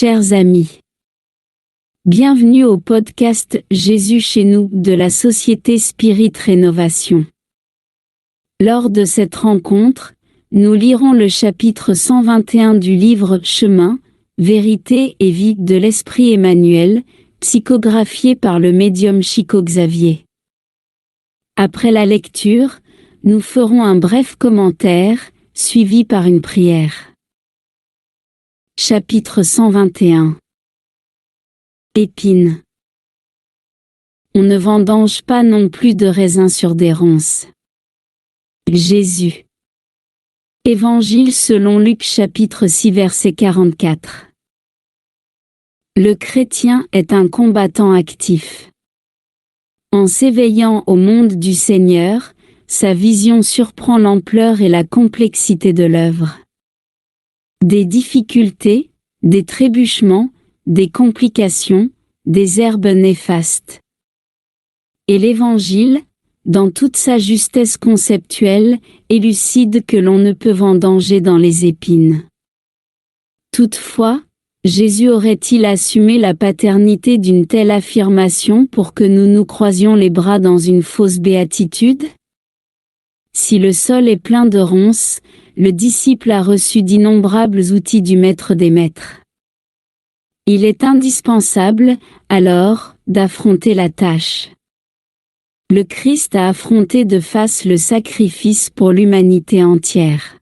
Chers amis, bienvenue au podcast Jésus chez nous de la Société Spirit Rénovation. Lors de cette rencontre, nous lirons le chapitre 121 du livre Chemin, Vérité et Vie de l'Esprit Emmanuel, psychographié par le médium Chico Xavier. Après la lecture, nous ferons un bref commentaire, suivi par une prière. Chapitre 121. Épines. On ne vendange pas non plus de raisins sur des ronces. Jésus. Évangile selon Luc chapitre 6 verset 44. Le chrétien est un combattant actif. En s'éveillant au monde du Seigneur, sa vision surprend l'ampleur et la complexité de l'œuvre. Des difficultés, des trébuchements, des complications, des herbes néfastes. Et l'Évangile, dans toute sa justesse conceptuelle, élucide que l'on ne peut vendanger dans les épines. Toutefois, Jésus aurait-il assumé la paternité d'une telle affirmation pour que nous nous croisions les bras dans une fausse béatitude? Si le sol est plein de ronces, le disciple a reçu d'innombrables outils du Maître des Maîtres. Il est indispensable, alors, d'affronter la tâche. Le Christ a affronté de face le sacrifice pour l'humanité entière.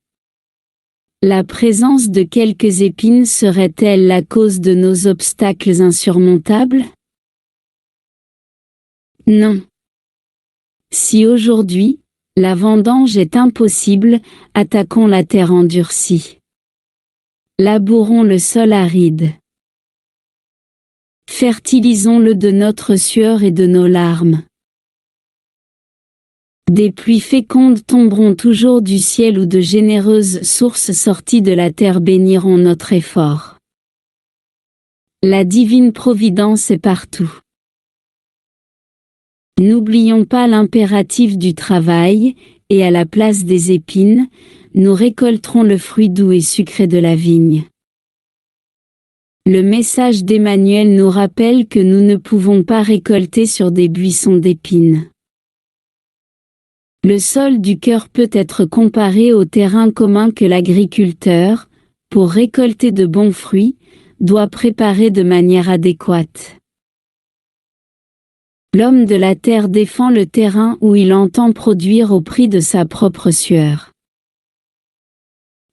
La présence de quelques épines serait-elle la cause de nos obstacles insurmontables? Non. Si aujourd'hui, la vendange est impossible, attaquons la terre endurcie. Labourons le sol aride. Fertilisons-le de notre sueur et de nos larmes. Des pluies fécondes tomberont toujours du ciel ou de généreuses sources sorties de la terre béniront notre effort. La divine providence est partout. N'oublions pas l'impératif du travail, et à la place des épines, nous récolterons le fruit doux et sucré de la vigne. Le message d'Emmanuel nous rappelle que nous ne pouvons pas récolter sur des buissons d'épines. Le sol du cœur peut être comparé au terrain commun que l'agriculteur, pour récolter de bons fruits, doit préparer de manière adéquate. L'homme de la terre défend le terrain où il entend produire au prix de sa propre sueur.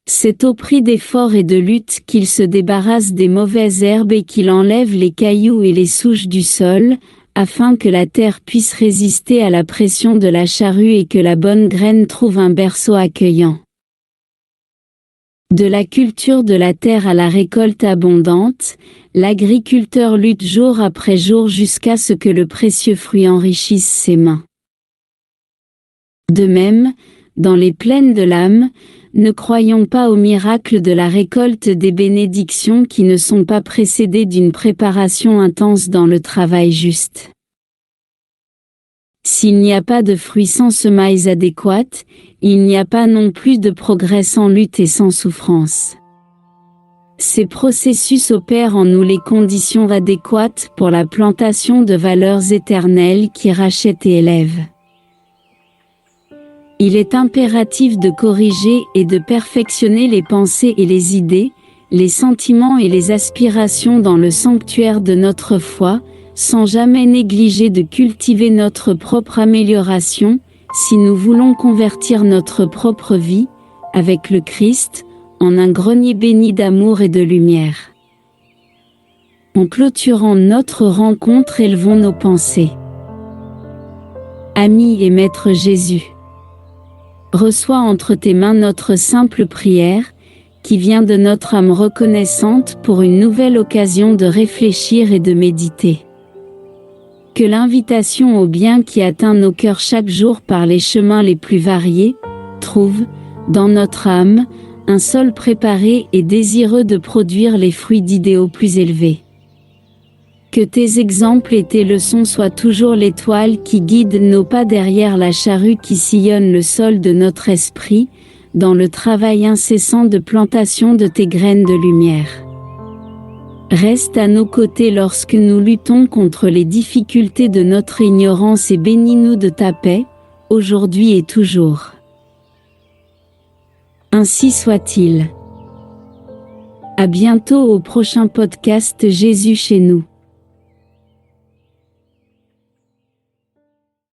C'est au prix d'efforts et de luttes qu'il se débarrasse des mauvaises herbes et qu'il enlève les cailloux et les souches du sol, afin que la terre puisse résister à la pression de la charrue et que la bonne graine trouve un berceau accueillant. De la culture de la terre à la récolte abondante, l'agriculteur lutte jour après jour jusqu'à ce que le précieux fruit enrichisse ses mains. De même, dans les plaines de l'âme, ne croyons pas au miracle de la récolte des bénédictions qui ne sont pas précédées d'une préparation intense dans le travail juste. S'il n'y a pas de fruits sans semailles adéquates, il n'y a pas non plus de progrès sans lutte et sans souffrance. Ces processus opèrent en nous les conditions adéquates pour la plantation de valeurs éternelles qui rachètent et élèvent. Il est impératif de corriger et de perfectionner les pensées et les idées, les sentiments et les aspirations dans le sanctuaire de notre foi, sans jamais négliger de cultiver notre propre amélioration, si nous voulons convertir notre propre vie, avec le Christ, en un grenier béni d'amour et de lumière. En clôturant notre rencontre, élevons nos pensées. Ami et Maître Jésus, reçois entre tes mains notre simple prière, qui vient de notre âme reconnaissante pour une nouvelle occasion de réfléchir et de méditer. Que l'invitation au bien qui atteint nos cœurs chaque jour par les chemins les plus variés, trouve, dans notre âme, un sol préparé et désireux de produire les fruits d'idéaux plus élevés. Que tes exemples et tes leçons soient toujours l'étoile qui guide nos pas derrière la charrue qui sillonne le sol de notre esprit, dans le travail incessant de plantation de tes graines de lumière. Reste à nos côtés lorsque nous luttons contre les difficultés de notre ignorance et bénis-nous de ta paix, aujourd'hui et toujours. Ainsi soit-il. À bientôt au prochain podcast Jésus chez nous.